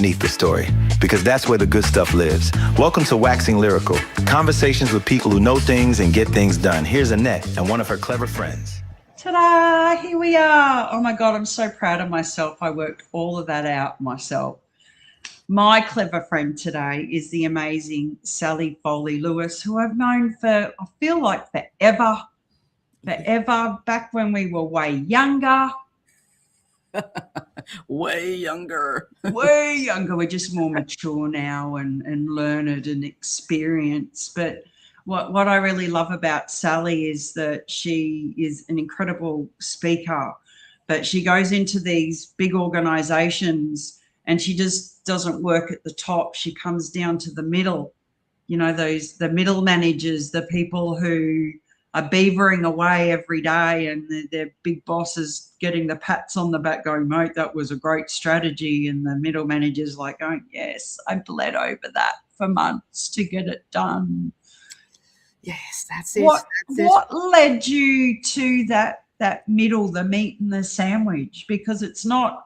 beneath the story, because that's where the good stuff lives. Welcome to Waxing Lyrical, conversations with people who know things and get things done. Here's Annette and one of her clever friends. Ta-da! Here we are. Oh my God, I'm so proud of myself. I worked all of that out myself. My clever friend today is the amazing Sally Foley-Lewis, who I've known for, I feel like forever, back when we were way younger. Way younger. We're just more mature now and learned and experienced. But what I really love about Sally is that she is an incredible speaker, but she goes into these big organizations and she just doesn't work at the top. She comes down to the middle, the middle managers, the people who are beavering away every day, and their big bosses getting the pats on the back going, mate, that was a great strategy. And the middle managers like going, yes, I bled over that for months to get it done. Yes, that's it. What led you to that middle, the meat and the sandwich? Because it's not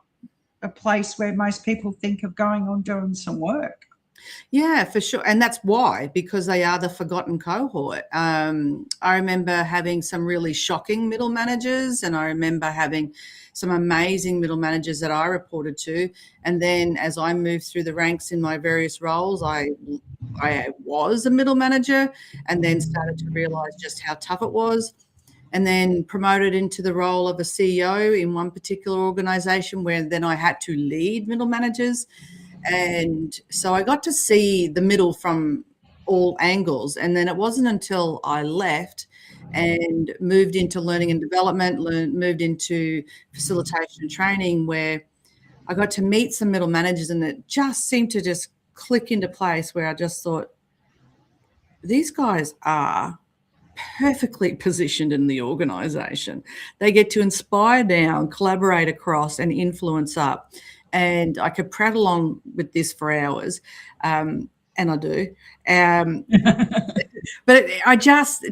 a place where most people think of going on doing some work. Yeah, for sure. And that's why, because they are the forgotten cohort. I remember having some really shocking middle managers, and I remember having some amazing middle managers that I reported to. And then as I moved through the ranks in my various roles, I was a middle manager and then started to realize just how tough it was. And then promoted into the role of a CEO in one particular organization where then I had to lead middle managers. And so I got to see the middle from all angles. And then it wasn't until I left and moved into learning and development, moved into facilitation and training, where I got to meet some middle managers, and it just seemed to just click into place where I just thought, these guys are perfectly positioned in the organization. They get to inspire down, collaborate across, and influence up. And I could prattle on with this for hours, and I do. But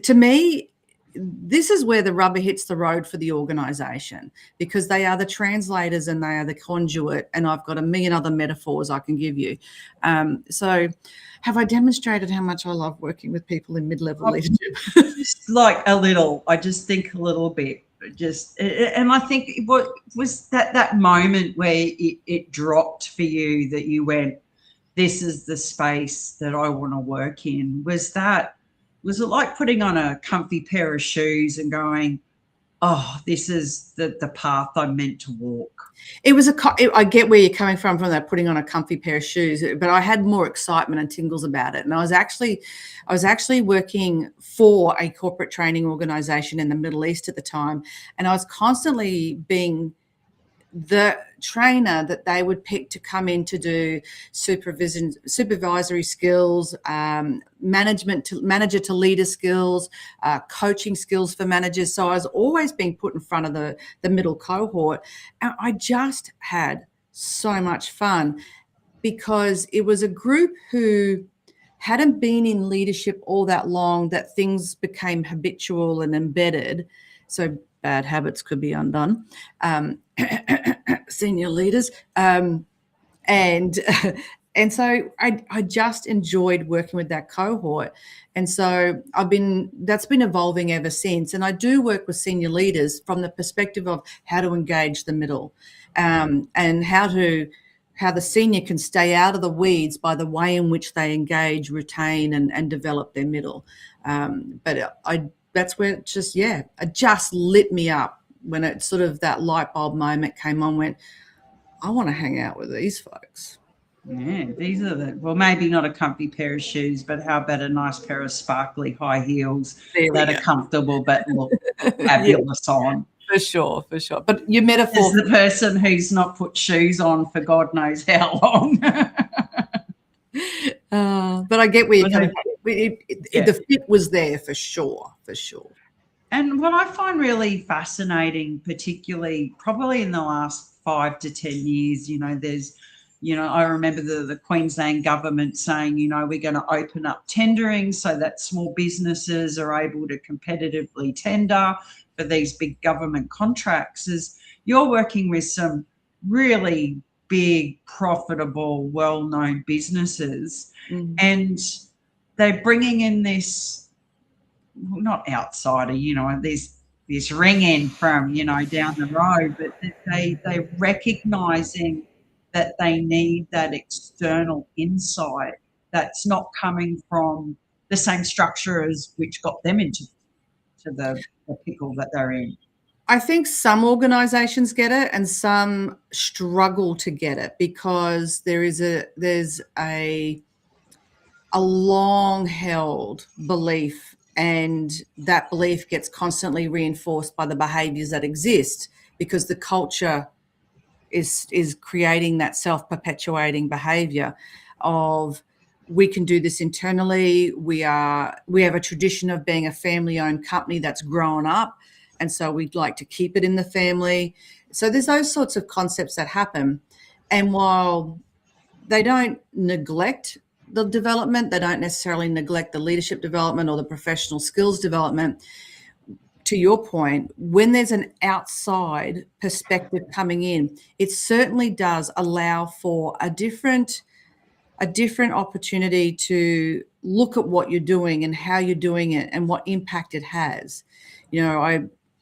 to me, this is where the rubber hits the road for the organisation, because they are the translators and they are the conduit. And I've got a million other metaphors I can give you. So have I demonstrated how much I love working with people in mid-level leadership? Just like a little. I just think a little bit. And I think what was that moment where it dropped for you, that you went, this is the space that I want to work in? Was it like putting on a comfy pair of shoes and going, oh, this is the path I'm meant to walk? It was I get where you're coming from that putting on a comfy pair of shoes, but I had more excitement and tingles about it. And I was actually working for a corporate training organization in the Middle East at the time, and I was constantly being the trainer that they would pick to come in to do supervisory skills, manager to leader skills, coaching skills for managers. So I was always being put in front of the middle cohort. And I just had so much fun, because it was a group who hadn't been in leadership all that long, that things became habitual and embedded. So bad habits could be undone. Senior leaders. And so I just enjoyed working with that cohort. And so that's been evolving ever since. And I do work with senior leaders from the perspective of how to engage the middle, and how the senior can stay out of the weeds by the way in which they engage, retain, and develop their middle. But that's where it just lit me up when it sort of that light bulb moment came on, went, I want to hang out with these folks. Yeah, these are maybe not a comfy pair of shoes, but how about a nice pair of sparkly high heels that are comfortable but look fabulous on? For sure. But your metaphor is the person who's not put shoes on for God knows how long. But I get where you're coming from. The fit was there for sure. And what I find really fascinating, particularly probably in the last 5 to 10 years, there's, I remember the Queensland government saying, we're going to open up tendering so that small businesses are able to competitively tender for these big government contracts. You're working with some really big, profitable, well-known businesses, Mm. and they're bringing in this, not outsider, this ring in from, down the road, but they're recognizing that they need that external insight that's not coming from the same structure as which got them into the pickle that they're in. I think some organizations get it and some struggle to get it because there's a long held belief, and that belief gets constantly reinforced by the behaviors that exist because the culture is creating that self-perpetuating behavior of, we can do this internally. We have a tradition of being a family-owned company that's grown up, and so we'd like to keep it in the family. So there's those sorts of concepts that happen. And while they don't neglect the development, they don't necessarily neglect the leadership development or the professional skills development, to your point, when there's an outside perspective coming in, it certainly does allow for a different opportunity to look at what you're doing and how you're doing it and what impact it has.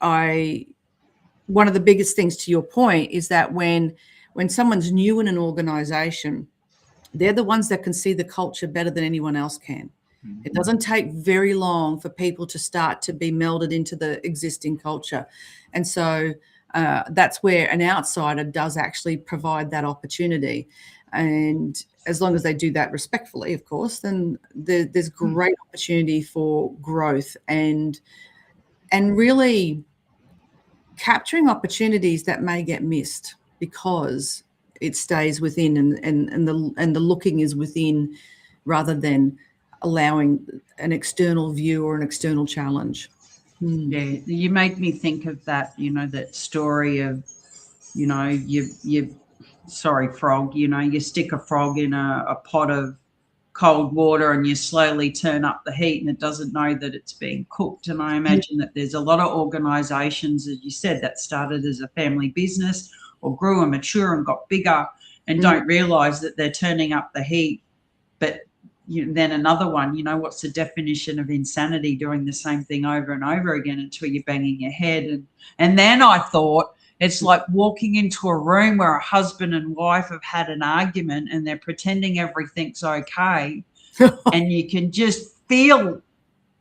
I one of the biggest things, to your point, is that when someone's new in an organization, they're the ones that can see the culture better than anyone else can. It doesn't take very long for people to start to be melded into the existing culture. And so that's where an outsider does actually provide that opportunity. And as long as they do that respectfully, of course, then there's great opportunity for growth and really capturing opportunities that may get missed because it stays within and the looking is within rather than allowing an external view or an external challenge. Yeah, you make me think of that, that story of, you sorry, frog, you stick a frog in a pot of cold water and you slowly turn up the heat and it doesn't know that it's being cooked. And I imagine that there's a lot of organizations, as you said, that started as a family business or grew and mature and got bigger and don't realize that they're turning up the heat. But then another one, what's the definition of insanity? Doing the same thing over and over again until you're banging your head. And then I thought, it's like walking into a room where a husband and wife have had an argument and they're pretending everything's okay. And you can just feel,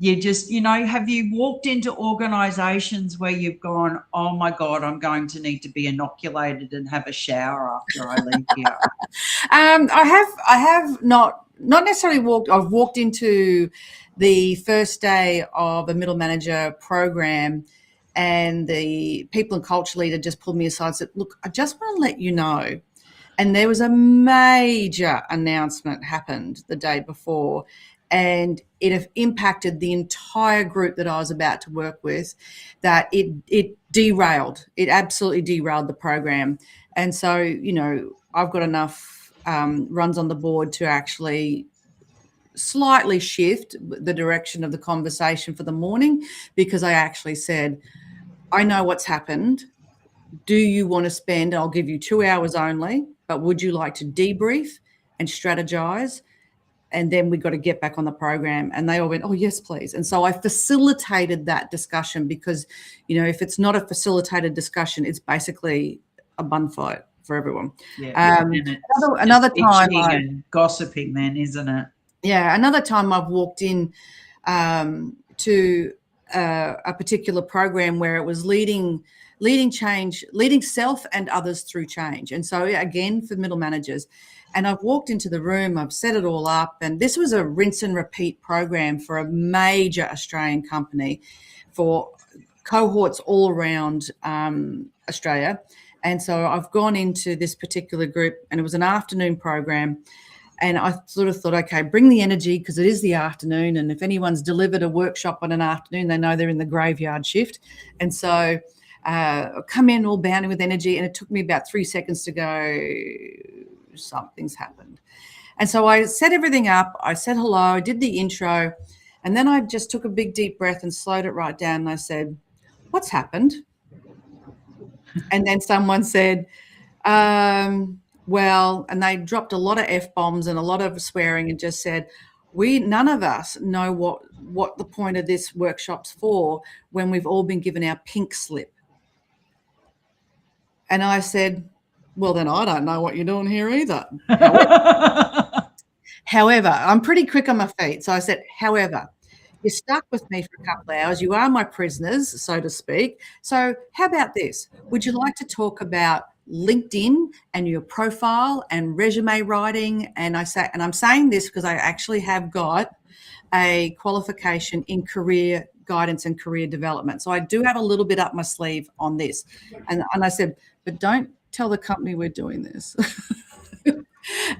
have you walked into organizations where you've gone, oh my God, I'm going to need to be inoculated and have a shower after I leave here? I have not necessarily walked. I've walked into the first day of a middle manager program, and the people and culture leader just pulled me aside and said, look, I just want to let you know. And there was a major announcement happened the day before, and it have impacted the entire group that I was about to work with, that it derailed. It absolutely derailed the program. And so, I've got enough runs on the board to actually slightly shift the direction of the conversation for the morning, because I actually said, I know what's happened. Do you want to spend, I'll give you 2 hours only, but would you like to debrief and strategize? And then we got to get back on the program. And they all went, oh, yes, please. And so I facilitated that discussion because, if it's not a facilitated discussion, it's basically a bun fight for everyone. Yeah. Another time. And gossiping then, isn't it? Yeah. Another time I've walked in to a particular program where it was leading change, leading self and others through change. And so again, for middle managers, and I've walked into the room, I've set it all up, and this was a rinse and repeat program for a major Australian company for cohorts all around Australia. And so I've gone into this particular group, and it was an afternoon program. And I sort of thought, okay, bring the energy because it is the afternoon. And if anyone's delivered a workshop on an afternoon, they know they're in the graveyard shift. And so come in all bounding with energy. And it took me about 3 seconds to go, something's happened. And so I set everything up. I said hello, I did the intro. And then I just took a big deep breath and slowed it right down. And I said, what's happened? And then someone said, Well, and they dropped a lot of F-bombs and a lot of swearing and just said, none of us know what the point of this workshop's for when we've all been given our pink slip. And I said, well, then I don't know what you're doing here either. However, I'm pretty quick on my feet. So I said, however, you're stuck with me for a couple of hours. You are my prisoners, so to speak. So how about this? Would you like to talk about LinkedIn and your profile and resume writing? And I'm saying this because I actually have got a qualification in career guidance and career development. So I do have a little bit up my sleeve on this. And I said, but don't tell the company we're doing this.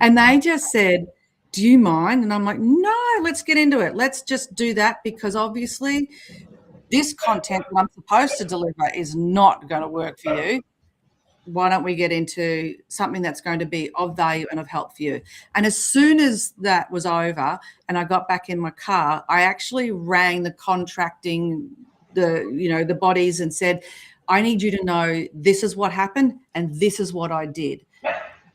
And they just said, do you mind? And I'm like, no, let's get into it. Let's just do that, because obviously this content that I'm supposed to deliver is not going to work for you. Why don't we get into something that's going to be of value and of help for you? And as soon as that was over and I got back in my car, I actually rang the contracting, the bodies, and said, I need you to know this is what happened and this is what I did.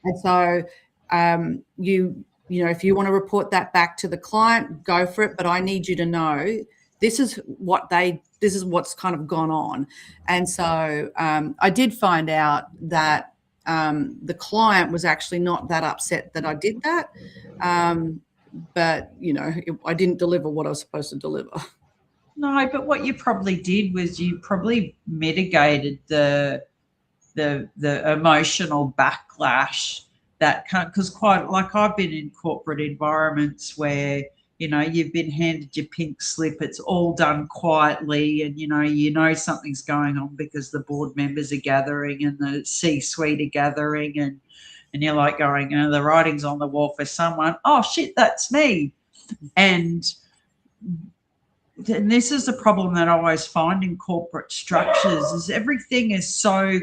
And so if you want to report that back to the client, go for it. But I need you to know this is what's kind of gone on. And so I did find out that the client was actually not that upset that I did that. But I didn't deliver what I was supposed to deliver. No, but what you probably did was you probably mitigated the emotional backlash that can't, because quite like I've been in corporate environments where you've been handed your pink slip, it's all done quietly, and something's going on because the board members are gathering and the C-suite are gathering, and you're like going, the writing's on the wall for someone. Oh shit, that's me. And this is a problem that I always find in corporate structures, is everything is so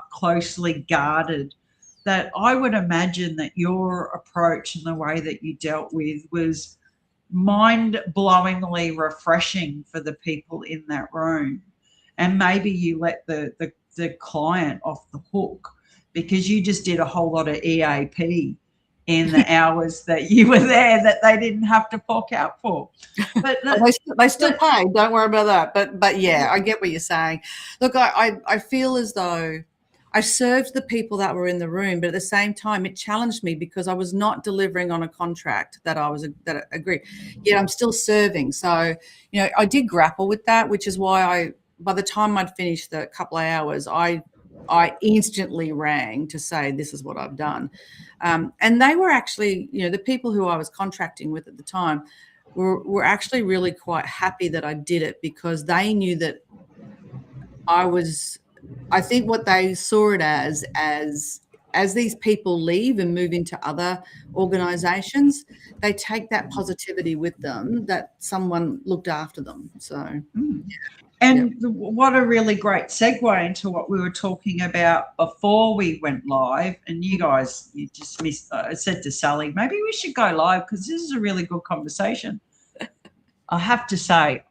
closely guarded that I would imagine that your approach and the way that you dealt with was mind-blowingly refreshing for the people in that room. And maybe you let the client off the hook because you just did a whole lot of EAP in the hours that you were there that they didn't have to fork out for. But they still pay. Don't worry about that. But yeah, I get what you're saying. Look, I feel as though I served the people that were in the room, but at the same time, it challenged me because I was not delivering on a contract that I agreed. Yet I'm still serving. So, I did grapple with that, which is why by the time I'd finished the couple of hours, I instantly rang to say, this is what I've done. And they were actually, the people who I was contracting with at the time were actually really quite happy that I did it, because they knew that I think what they saw it as these people leave and move into other organizations, they take that positivity with them that someone looked after them. So, And what a really great segue into what we were talking about before we went live. And you just missed, I said to Sally, maybe we should go live because this is a really good conversation. I have to say,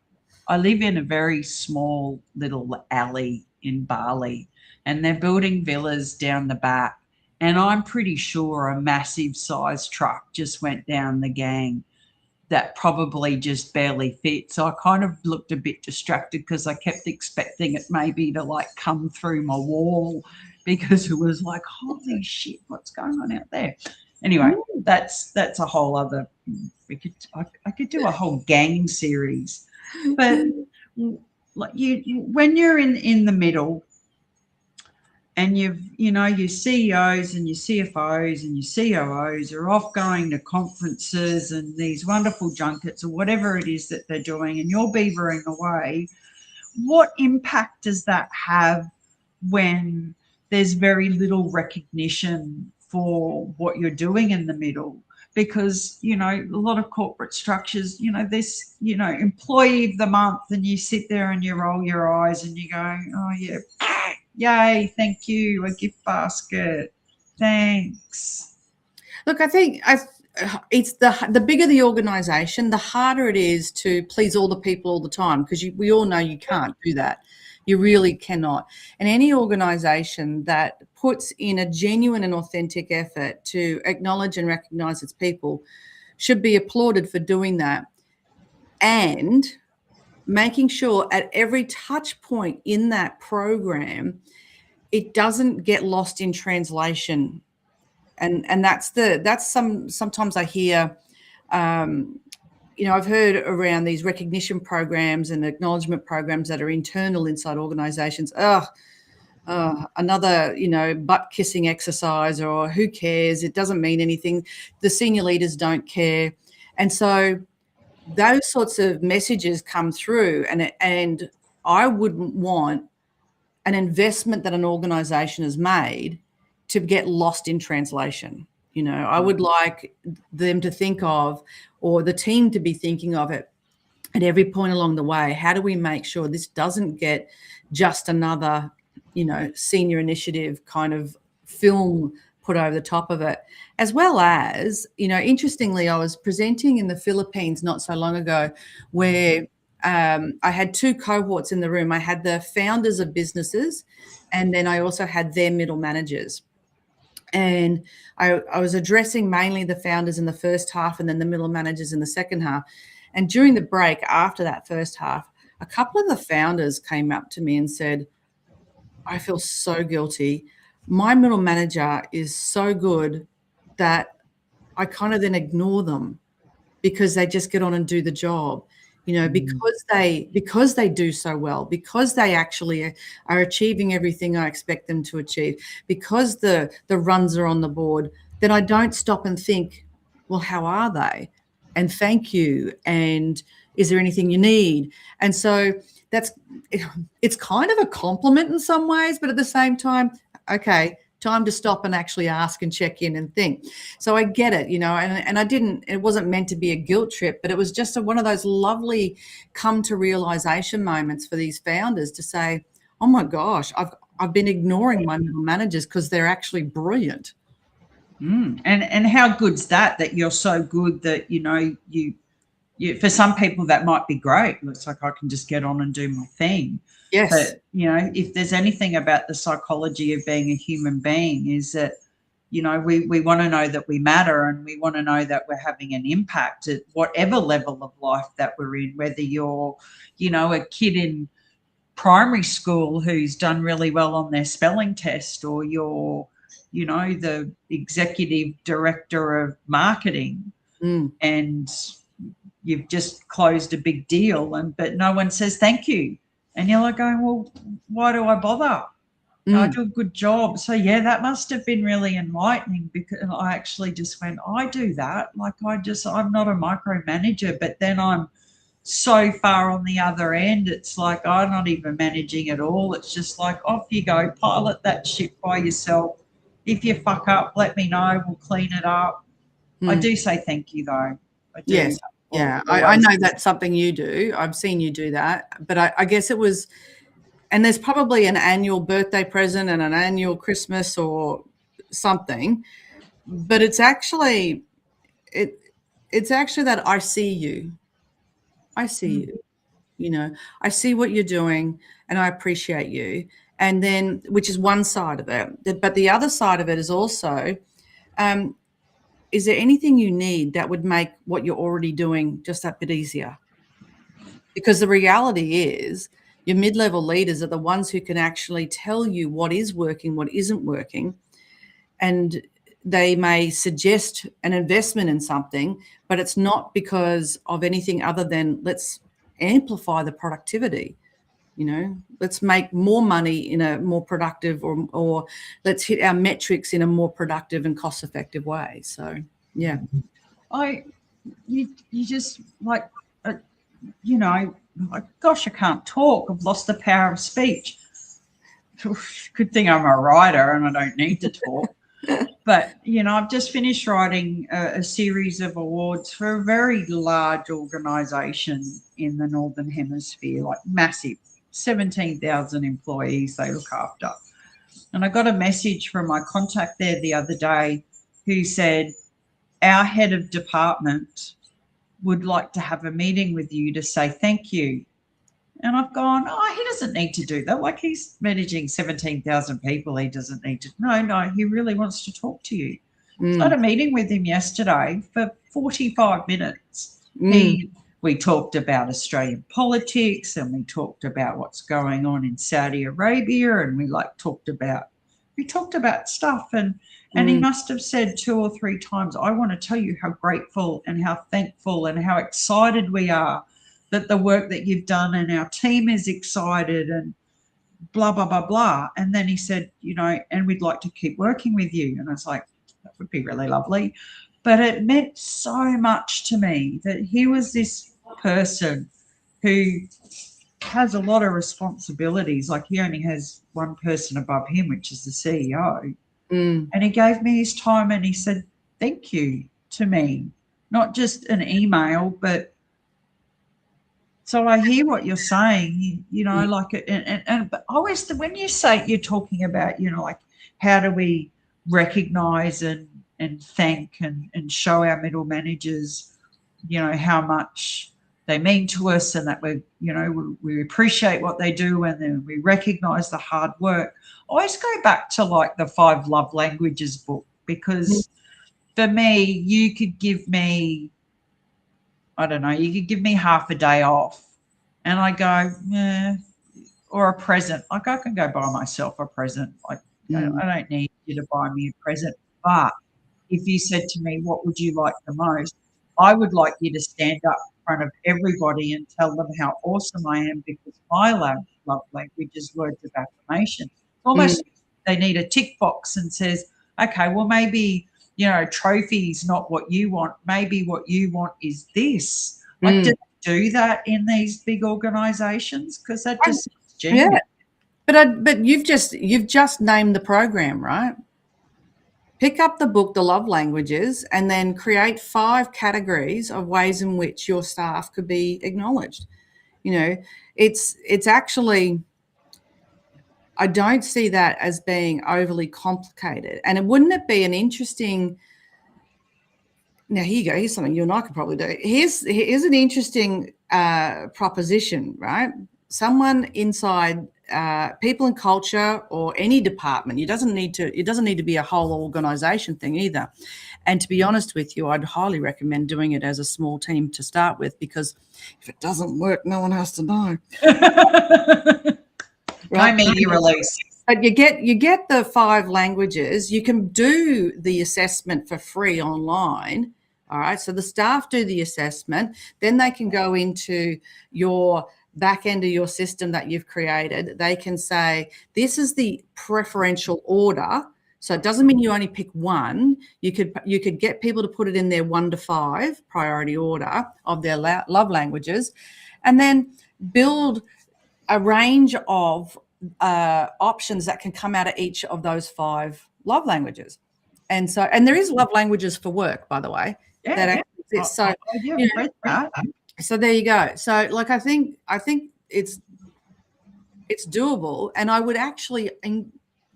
I live in a very small little alley in Bali, and they're building villas down the back. And I'm pretty sure a massive size truck just went down the gang that probably just barely fit. So I kind of looked a bit distracted because I kept expecting it maybe to like come through my wall, because it was like, holy shit, what's going on out there? Anyway, that's a whole other, I could do a whole gang series. But like when you're in the middle, and your CEOs and your CFOs and your COOs are off going to conferences and these wonderful junkets or whatever it is that they're doing, and you're beavering away, what impact does that have when there's very little recognition for what you're doing in the middle? Because, a lot of corporate structures, this, employee of the month, and you sit there and you roll your eyes and you go, oh, yeah, yay, thank you, a gift basket, thanks. Look, I think it's the bigger the organisation, the harder it is to please all the people all the time, because we all know you can't do that. You really cannot. And any organization that puts in a genuine and authentic effort to acknowledge and recognize its people should be applauded for doing that, and making sure at every touch point in that program, it doesn't get lost in translation. And sometimes I hear, I've heard around these recognition programs and acknowledgement programs that are internal inside organizations. Another, butt kissing exercise, or who cares? It doesn't mean anything. The senior leaders don't care. And so those sorts of messages come through, and I wouldn't want an investment that an organization has made to get lost in translation. I would like them to think of, or the team to be thinking of it at every point along the way. How do we make sure this doesn't get just another, senior initiative kind of film put over the top of it? As well as, interestingly, I was presenting in the Philippines not so long ago, where I had two cohorts in the room. I had the founders of businesses, and then I also had their middle managers. And I was addressing mainly the founders in the first half, and then the middle managers in the second half. And during the break after that first half, a couple of the founders came up to me and said, I feel so guilty. My middle manager is so good that I kind of then ignore them because they just get on and do the job. Because they do so well, because they actually are achieving everything I expect them to achieve, because the runs are on the board, then I don't stop and think, well, how are they? And thank you. And is there anything you need? And so it's kind of a compliment in some ways, but at the same time, okay, time to stop and actually ask and check in and think. So I get it, and it wasn't meant to be a guilt trip, but it was just one of those lovely come to realization moments for these founders to say, oh my gosh, I've been ignoring my middle managers because they're actually brilliant. And how good's that you're so good that, you for some people that might be great. Looks like I can just get on and do my thing. Yes. But, if there's anything about the psychology of being a human being, is that, we want to know that we matter, and we want to know that we're having an impact at whatever level of life that we're in, whether you're, a kid in primary school who's done really well on their spelling test, or you're, the executive director of marketing and you've just closed a big deal, but no one says thank you. And you're like going, well, why do I bother? I do a good job. So, yeah, that must have been really enlightening, because I actually just went, I do that. Like I'm not a micromanager, but then I'm so far on the other end. It's like I'm not even managing at all. It's just like, off you go, pilot that ship by yourself. If you fuck up, let me know. We'll clean it up. I do say thank you, though. I do. Yes. Yeah, I know that's something you do. I've seen you do that. But I guess it was, and there's probably an annual birthday present and an annual Christmas or something, but it's actually that I see you. I see you. I see what you're doing, and I appreciate you. And then, which is one side of it. But the other side of it is also, is there anything you need that would make what you're already doing just that bit easier? Because the reality is your mid-level leaders are the ones who can actually tell you what is working, what isn't working. And they may suggest an investment in something, but it's not because of anything other than let's amplify the productivity. Let's make more money in a more productive, or let's hit our metrics in a more productive and cost-effective way. So, yeah. You just like, gosh, I can't talk. I've lost the power of speech. Good thing I'm a writer and I don't need to talk. But, I've just finished writing a series of awards for a very large organisation in the Northern Hemisphere, like massive. 17,000 employees they look after. And I got a message from my contact there the other day who said, our head of department would like to have a meeting with you to say thank you. And I've gone, oh, he doesn't need to do that. Like, he's managing 17,000 people. He doesn't need to. No, he really wants to talk to you. So I had a meeting with him yesterday for 45 minutes. We talked about Australian politics, and we talked about what's going on in Saudi Arabia, and we talked about stuff, and he must have said 2 or 3 times, I want to tell you how grateful and how thankful and how excited we are that the work that you've done, and our team is excited, and blah, blah, blah, blah. And then he said, and we'd like to keep working with you. And I was like, that would be really lovely. But it meant so much to me that he was this person who has a lot of responsibilities. Like, he only has one person above him, which is the CEO. And he gave me his time, and he said, thank you to me, not just an email, but so I hear what you're saying, but always when you say, you're talking about, how do we recognize and thank and show our middle managers, how much they mean to us, and that we appreciate what they do, and then we recognize the hard work. I always go back to the 5 Love Languages book, because for me, you could give me, I don't know, you could give me half a day off, and I go, yeah, or a present. Like, I can go buy myself a present. Like, I don't need you to buy me a present. But if you said to me, what would you like the most? I would like you to stand up in front of everybody and tell them how awesome I am, because my love language is words of affirmation. Almost they need a tick box and says, okay, well, maybe, trophies not what you want. Maybe what you want is this. Like, do they do that in these big organisations? Because that just seems genuine. Yeah. But you've just named the program, right? Pick up the book, The Love Languages, and then create 5 categories of ways in which your staff could be acknowledged. It's actually, I don't see that as being overly complicated. And wouldn't it be an interesting, now here you go, here's something you and I could probably do. Here's an interesting proposition, right? Someone inside people and culture, or any department, it doesn't need to be a whole organization thing either. And to be honest with you, I'd highly recommend doing it as a small team to start with, because if it doesn't work, no one has to know. Right? Media release. But you get the 5 languages. You can do the assessment for free online. All right. So the staff do the assessment, then they can go into your back end of your system that you've created. They can say, this is the preferential order. So it doesn't mean you only pick one. You could get people to put it in their 1 to 5 priority order of their love languages, and then build a range of options that can come out of each of those 5 love languages. And there is love languages for work, by the way. So there you go. So I think it's doable, and I would actually,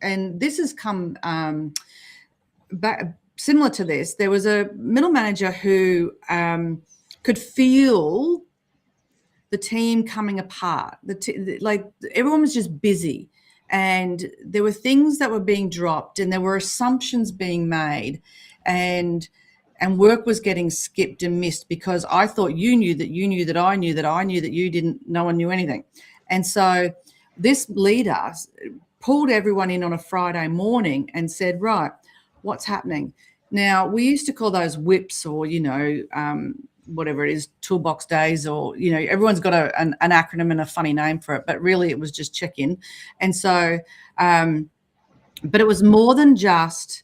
and this has come back similar to this. There was a middle manager who could feel the team coming apart. Everyone was just busy, and there were things that were being dropped, and there were assumptions being made, and work was getting skipped and missed because I thought you knew that you knew that I knew that I knew that you didn't. No one knew anything. And so this leader pulled everyone in on a Friday morning and said, right, what's happening? Now, we used to call those whips, or, whatever it is, toolbox days, or, everyone's got an acronym and a funny name for it, but really it was just check-in. And so, but it was more than just,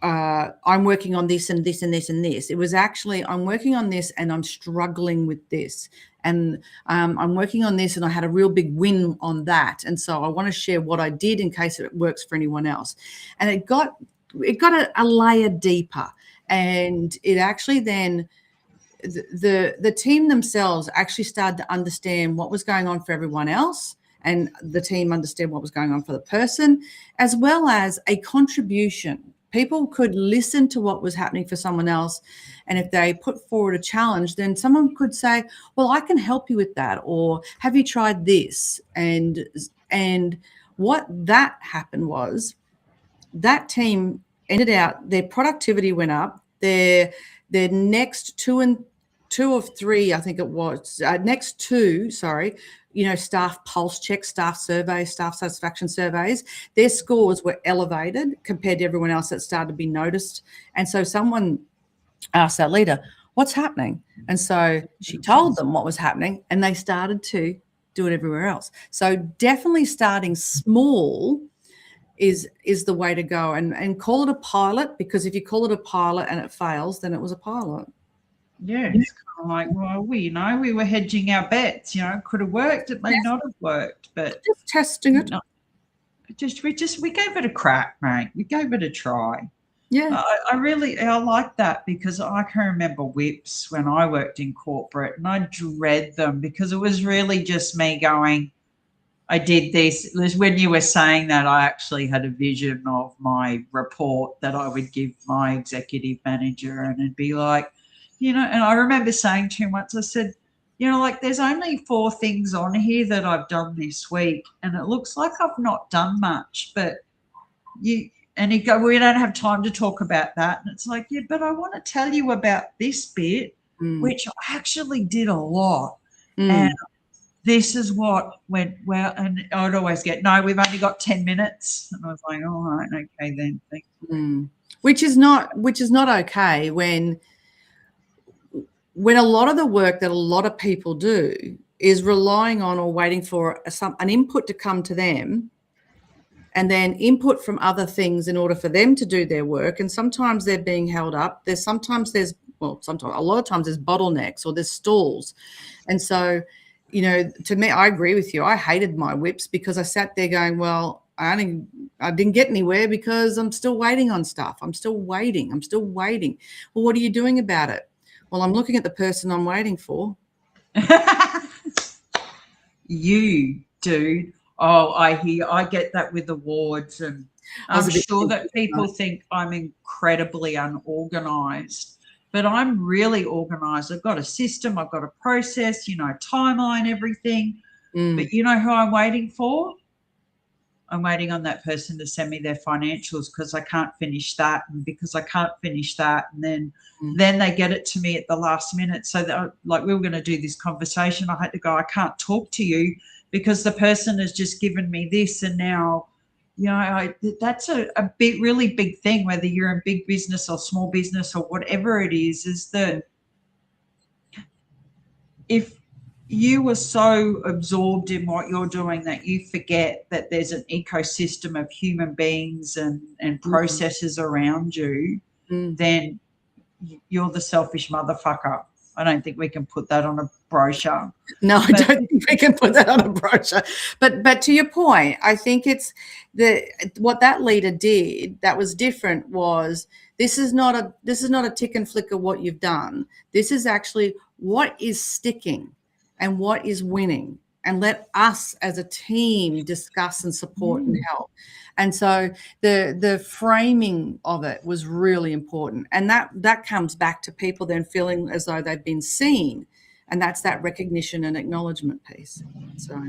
I'm working on this and this and this and this. It was actually, I'm working on this and I'm struggling with this. And I'm working on this and I had a real big win on that. And so I want to share what I did in case it works for anyone else. And it got a layer deeper. And it actually then, the team themselves actually started to understand what was going on for everyone else, and the team understand what was going on for the person, as well as a contribution people could listen to what was happening for someone else, and if they put forward a challenge, then someone could say, well, I can help you with that, or have you tried this? And what that happened was that team ended out, their productivity went up, their next two of three, I think it was, next two, sorry, staff pulse checks, staff surveys, staff satisfaction surveys, their scores were elevated compared to everyone else that started to be noticed. And so someone asked our leader, what's happening? And so she told them what was happening, and they started to do it everywhere else. So definitely starting small is the way to go, and call it a pilot, because if you call it a pilot and it fails, then it was a pilot. Yeah, it's kind of like, well, we were hedging our bets. It could have worked, it may not have worked, but just testing it. We gave it a crack, mate. We gave it a try. Yeah, I like that, because I can remember whips when I worked in corporate, and I dread them because it was really just me going, I did this. When you were saying that, I actually had a vision of my report that I would give my executive manager, and it'd be like, and I remember saying to him once, I said, like, there's only 4 things on here that I've done this week, and it looks like I've not done much, but and he'd go, we don't have time to talk about that. And it's like, yeah, but I want to tell you about this bit, which I actually did a lot. And this is what went well. And I'd always get, no, we've only got 10 minutes. And I was like, all right, okay then. Which is not okay when a lot of the work that a lot of people do is relying on or waiting for an input to come to them, and then input from other things in order for them to do their work. And sometimes they're being held up. A lot of times there's bottlenecks or there's stalls. And so, to me, I agree with you. I hated my whips because I sat there going, well, I didn't get anywhere because I'm still waiting on stuff. I'm still waiting. Well, what are you doing about it? Well, I'm looking at the person I'm waiting for. You, dude. Oh, I get that with awards, and I'm sure that people think I'm incredibly unorganized, but I'm really organized. I've got a system, I've got a process, timeline, everything. But you know who I'm waiting for? I'm waiting on that person to send me their financials, because I can't finish that, and because I can't finish that, and then they get it to me at the last minute. So that, like, we were going to do this conversation, I had to go, I can't talk to you because the person has just given me this, and now, that's a really big thing, whether you're in big business or small business or whatever it is that if you were so absorbed in what you're doing that you forget that there's an ecosystem of human beings and processes around you, then you're the selfish motherfucker. I don't think we can put that on a brochure. No, I don't think we can put that on a brochure. But to your point, I think it's what that leader did that was different was this is not a tick and flick of what you've done. This is actually what is sticking and what is winning, and let us as a team discuss and support and help. And so the framing of it was really important. And that comes back to people then feeling as though they've been seen. And that's that recognition and acknowledgement piece. So,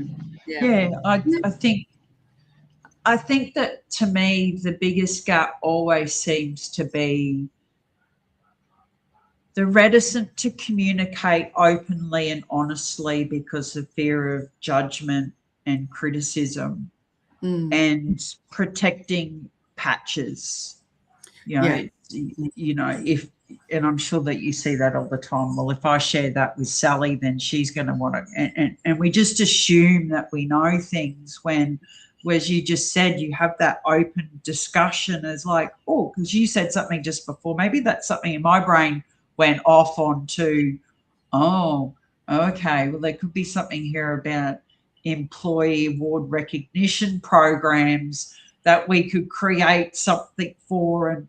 yeah. I think that, to me, the biggest gap always seems to be the reticence to communicate openly and honestly because of fear of judgment and criticism. And protecting patches, and I'm sure that you see that all the time. Well, if I share that with Sally, then she's going to want to, and we just assume that we know things when, as you just said, you have that open discussion as like, oh, because you said something just before, maybe that's something in my brain went off onto, oh, okay, well, there could be something here about employee award recognition programs that we could create something for,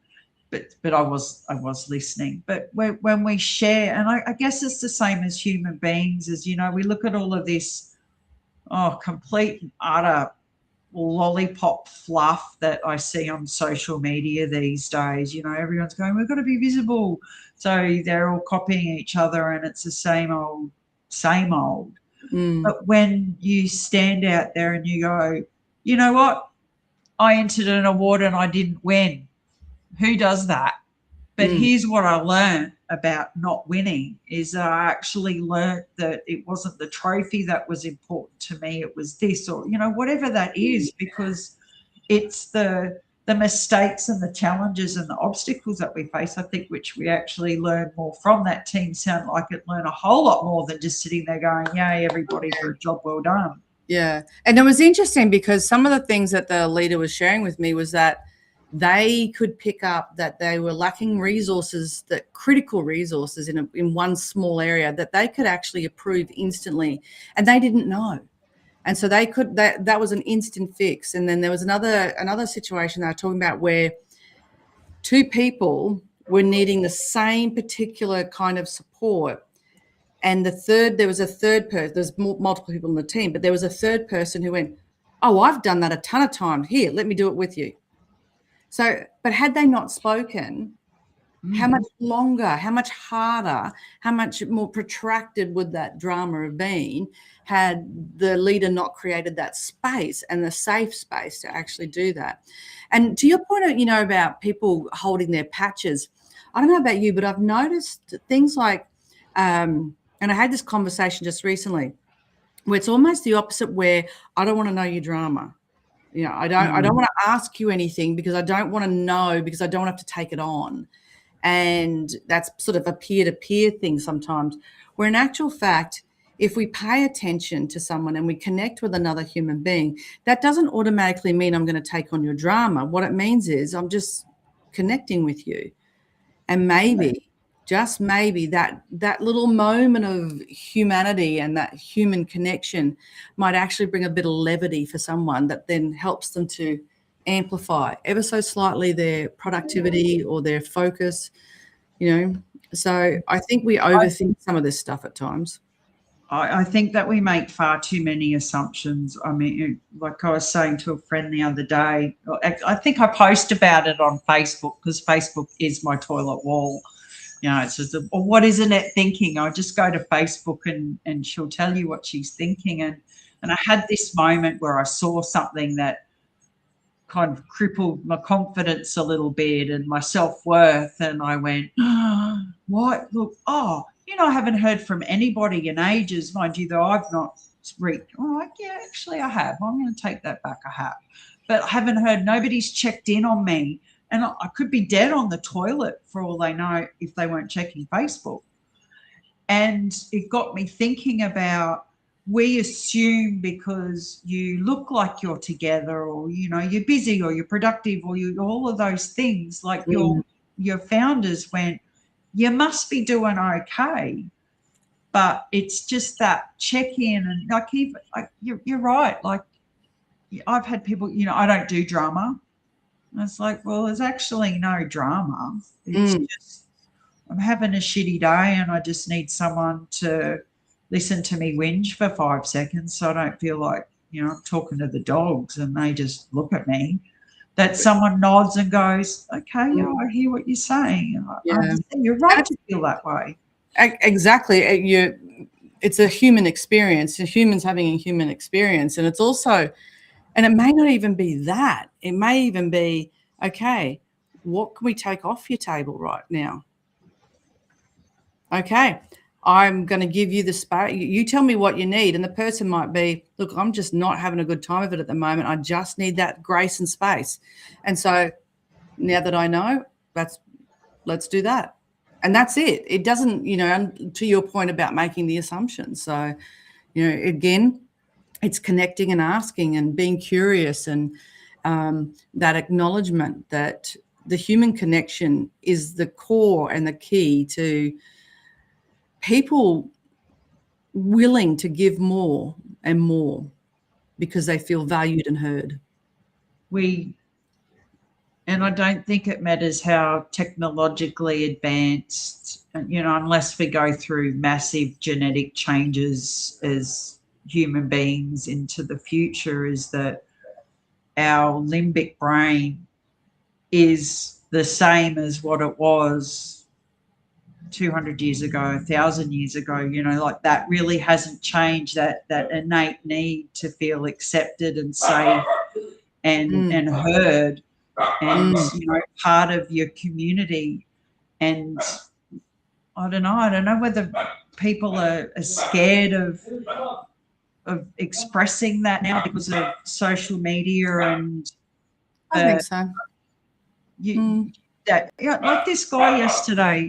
but I was listening. But when we share, and I guess it's the same as human beings, as we look at all of this complete and utter lollipop fluff that I see on social media these days. Everyone's going, we've got to be visible. So they're all copying each other, and it's the same old, same old. But when you stand out there and you go, you know what? I entered an award and I didn't win. Who does that? But here's what I learned about not winning is that I actually learned that it wasn't the trophy that was important to me. It was this or, whatever that is, because it's the mistakes and the challenges and the obstacles that we face, I think, which we actually learn more from. That team sound like it learned a whole lot more than just sitting there going, yay, everybody for a job well done. Yeah. And it was interesting because some of the things that the leader was sharing with me was that they could pick up that they were lacking resources, that critical resources in one small area that they could actually approve instantly, and they didn't know. And so they could, that was an instant fix. And then there was another situation they were talking about where two people were needing the same particular kind of support. And there was a third person, there's multiple people in the team, but there was a third person who went, oh, I've done that a ton of times. Here, let me do it with you. So, but had they not spoken, how much longer, how much harder, how much more protracted would that drama have been had the leader not created that space and the safe space to actually do that? And to your point, about people holding their patches, I don't know about you, but I've noticed things like, and I had this conversation just recently, where it's almost the opposite, where I don't want to know your drama. I don't want to ask you anything because I don't want to know, because I don't have to take it on. And that's sort of a peer-to-peer thing sometimes, where in actual fact, if we pay attention to someone and we connect with another human being, that doesn't automatically mean I'm going to take on your drama. What it means is I'm just connecting with you. And maybe, just maybe, that little moment of humanity and that human connection might actually bring a bit of levity for someone that then helps them to amplify ever so slightly their productivity or their focus, So I think we overthink some of this stuff at times. I think that we make far too many assumptions. I mean, like I was saying to a friend the other day, I think I post about it on Facebook, because Facebook is my toilet wall. It's just, well, what is Annette thinking? I just go to Facebook and she'll tell you what she's thinking. And I had this moment where I saw something that kind of crippled my confidence a little bit and my self-worth. And I went, oh, what? Look, I haven't heard from anybody in ages, mind you, though I've not read. Oh, yeah, actually I have. I'm going to take that back. I have. But I haven't heard, nobody's checked in on me. And I could be dead on the toilet for all they know if they weren't checking Facebook. And it got me thinking about, we assume because you look like you're together, or, you're busy, or you're productive, or all of those things, like your founders went, you must be doing okay. But it's just that check-in, and you're right. Like, I've had people, I don't do drama. And it's like, well, there's actually no drama. It's just, I'm having a shitty day and I just need someone to listen to me whinge for 5 seconds, so I don't feel like, I'm talking to the dogs and they just look at me. That someone nods and goes, okay, yeah, I hear what you're saying. I understand. You're right to feel that way. Exactly. It's a human experience. Humans having a human experience. And it's also, and it may not even be that. It may even be, okay, what can we take off your table right now? Okay, I'm going to give you the space. You tell me what you need. And the person might be, look, I'm just not having a good time of it at the moment. I just need that grace and space. And so now that I know, let's do that. And that's it. It doesn't, to your point about making the assumptions. So, again, it's connecting and asking and being curious, and that acknowledgement that the human connection is the core and the key to people willing to give more and more because they feel valued and heard. And I don't think it matters how technologically advanced, unless we go through massive genetic changes as human beings into the future, is that our limbic brain is the same as what it was 200 years ago, 1,000 years ago, like that really hasn't changed, that innate need to feel accepted and safe and heard and, part of your community. And I don't know whether people are scared of expressing that now because of social media and I think so. Like this guy yesterday,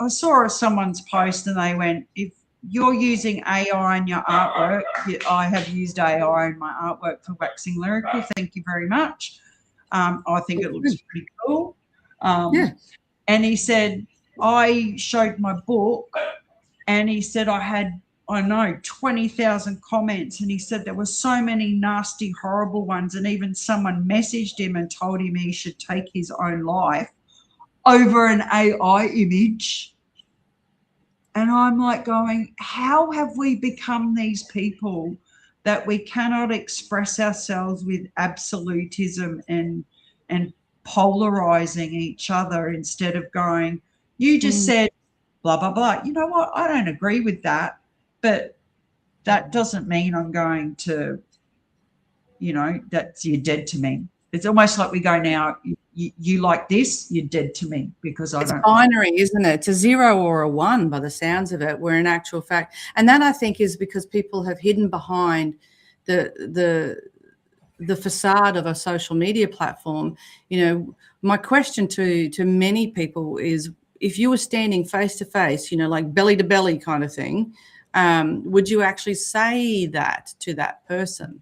I saw someone's post and they went, if you're using AI in your artwork, I have used AI in my artwork for Waxing Lyrical. Thank you very much. I think it looks pretty cool. And he said, I showed my book and he said I had, 20,000 comments. And he said there were so many nasty, horrible ones. And even someone messaged him and told him he should take his own life over an AI image. And I'm like going, how have we become these people that we cannot express ourselves with absolutism and polarizing each other instead of going, you just said blah, blah, blah. You know what? I don't agree with that. But that doesn't mean I'm going to, that's you're dead to me. It's almost like we go now, you like this, you're dead to me because I don't. It's binary, isn't it? It's a 0 or a 1 by the sounds of it, where in actual fact, and that I think is because people have hidden behind the facade of a social media platform. My question to many people is, if you were standing face to face, like belly to belly kind of thing, would you actually say that to that person?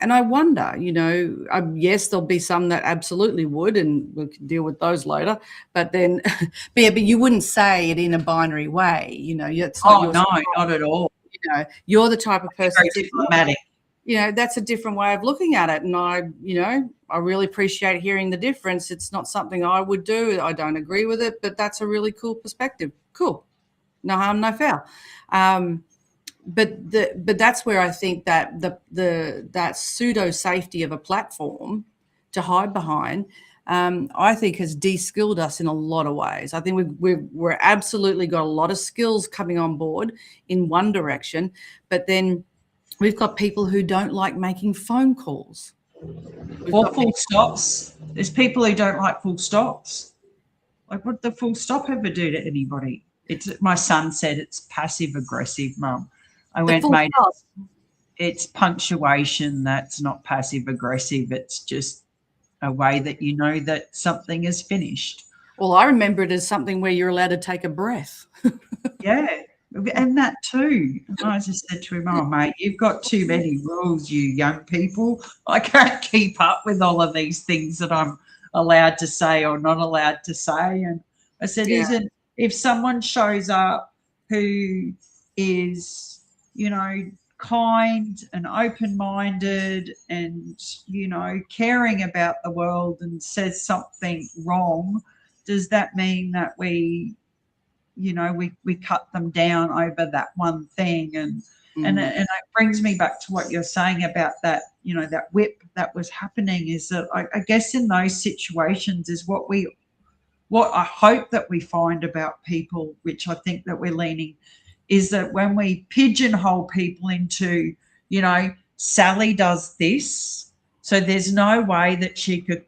And I wonder, yes, there'll be some that absolutely would, and we can deal with those later. But then, but you wouldn't say it in a binary way, It's not not at all. You're the type of person. Very diplomatic. That's a different way of looking at it, and I really appreciate hearing the difference. It's not something I would do. I don't agree with it, but that's a really cool perspective. Cool, no harm, no foul. But that's where I think that that pseudo safety of a platform to hide behind, I think has de-skilled us in a lot of ways. I think we're absolutely got a lot of skills coming on board in one direction, but then we've got people who don't like making phone calls. Or full stops. There's people who don't like full stops. Like, what did the full stop ever do to anybody? My son said it's passive aggressive, Mum. I went, mate, it's punctuation. That's not passive aggressive. It's just a way that you know that something is finished. Well, I remember it as something where you're allowed to take a breath. Yeah, and that too. I just said to him, oh, mate, you've got too many rules, you young people. I can't keep up with all of these things that I'm allowed to say or not allowed to say. And I said, if someone shows up who is, kind and open-minded and, caring about the world and says something wrong, does that mean that we cut them down over that one thing? And it brings me back to what you're saying about that, that whip that was happening, is that I guess in those situations is what I hope that we find about people, which I think that we're leaning, is that when we pigeonhole people into, Sally does this, so there's no way that she could,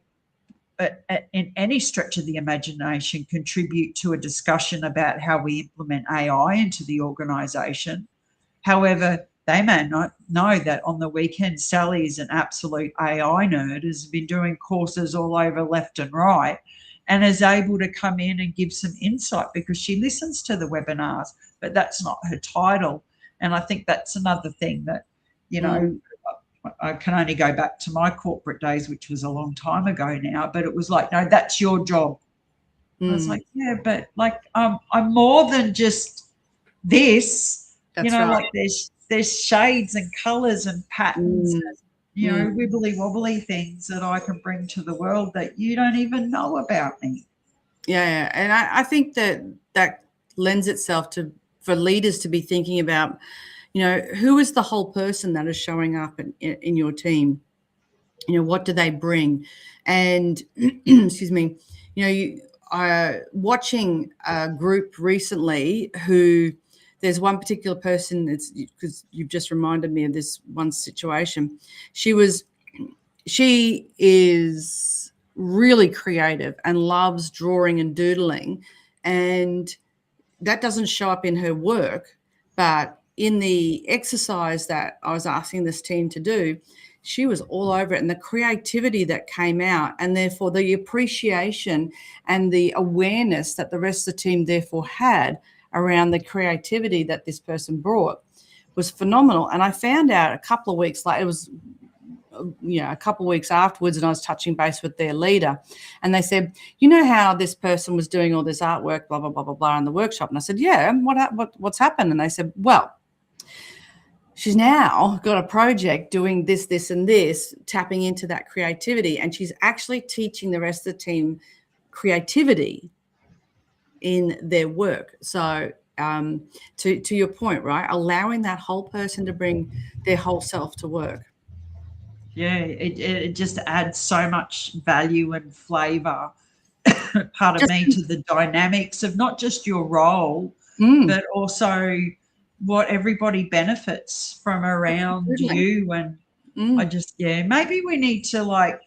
in any stretch of the imagination, contribute to a discussion about how we implement AI into the organisation. However, they may not know that on the weekend, Sally is an absolute AI nerd, has been doing courses all over left and right, and is able to come in and give some insight because she listens to the webinars, but that's not her title. And I think that's another thing that, I can only go back to my corporate days, which was a long time ago now, but it was like, no, that's your job. I was like, yeah, but like I'm more than just this. That's right. Like there's shades and colours and patterns and, wibbly wobbly things that I can bring to the world that you don't even know about me. Yeah. And I think that lends itself for leaders to be thinking about, who is the whole person that is showing up in your team? What do they bring? And excuse me, you are watching a group recently who there's one particular person, it's because you've just reminded me of this one situation. She is really creative and loves drawing and doodling, and that doesn't show up in her work, but in the exercise that I was asking this team to do, she was all over it, and the creativity that came out, and therefore the appreciation and the awareness that the rest of the team therefore had around the creativity that this person brought was phenomenal. And I found out a couple of weeks later, it was a couple of weeks afterwards, and I was touching base with their leader, and they said, how this person was doing all this artwork, blah, blah, blah, blah, blah, in the workshop. And I said, yeah, what's happened? And they said, well, she's now got a project doing this, this, and this, tapping into that creativity, and she's actually teaching the rest of the team creativity in their work. So to your point, right, allowing that whole person to bring their whole self to work. Yeah, it just adds so much value and flavour, pardon me, to the dynamics of not just your role, but also what everybody benefits from around you. And maybe we need to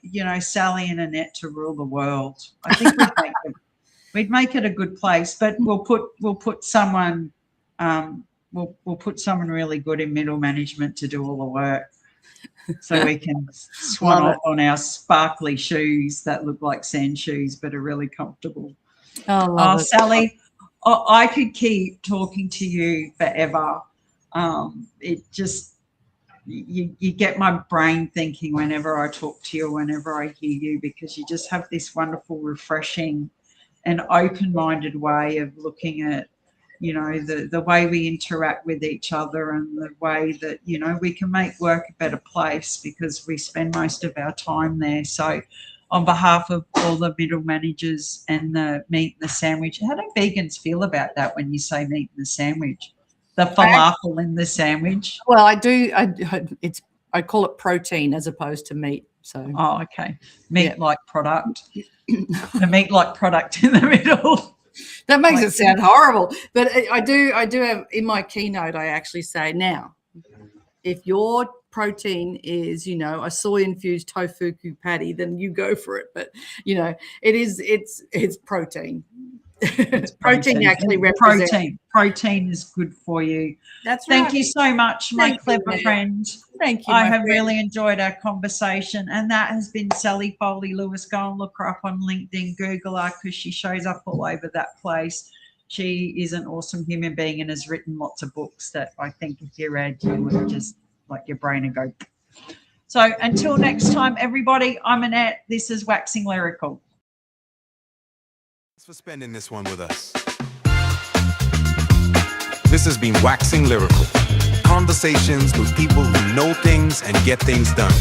Sally and Annette to rule the world. I think we'd make it a good place, but we'll put someone we'll put someone really good in middle management to do all the work. So we can swan off on our sparkly shoes that look like sand shoes but are really comfortable. Oh, Sally, I could keep talking to you forever. It just you get my brain thinking whenever I talk to you, whenever I hear you, because you just have this wonderful, refreshing and open-minded way of looking at the way we interact with each other, and the way that we can make work a better place because we spend most of our time there. So on behalf of all the middle managers and the meat and the sandwich, how do vegans feel about that when you say meat in the sandwich? The falafel in the sandwich? Well, I do. I call it protein as opposed to meat. So okay, meat-like product. The meat-like product in the middle. That makes it sound horrible, but I do have in my keynote. I actually say, now, if your protein is a soy-infused tofu patty, then you go for it. But it's protein. It's protein actually represents protein is good for you. That's right. Thank you so much, my clever friend. Thank you. I have really enjoyed our conversation, and that has been Sally Foley-Lewis. Go and look her up on LinkedIn, Google her, because she shows up all over that place. She is an awesome human being and has written lots of books that I think if you read, you would just like your brain and go. So until next time, everybody, I'm Annette. This is Waxing Lyrical. Thanks for spending this one with us. This has been Waxing Lyrical. Conversations with people who know things and get things done.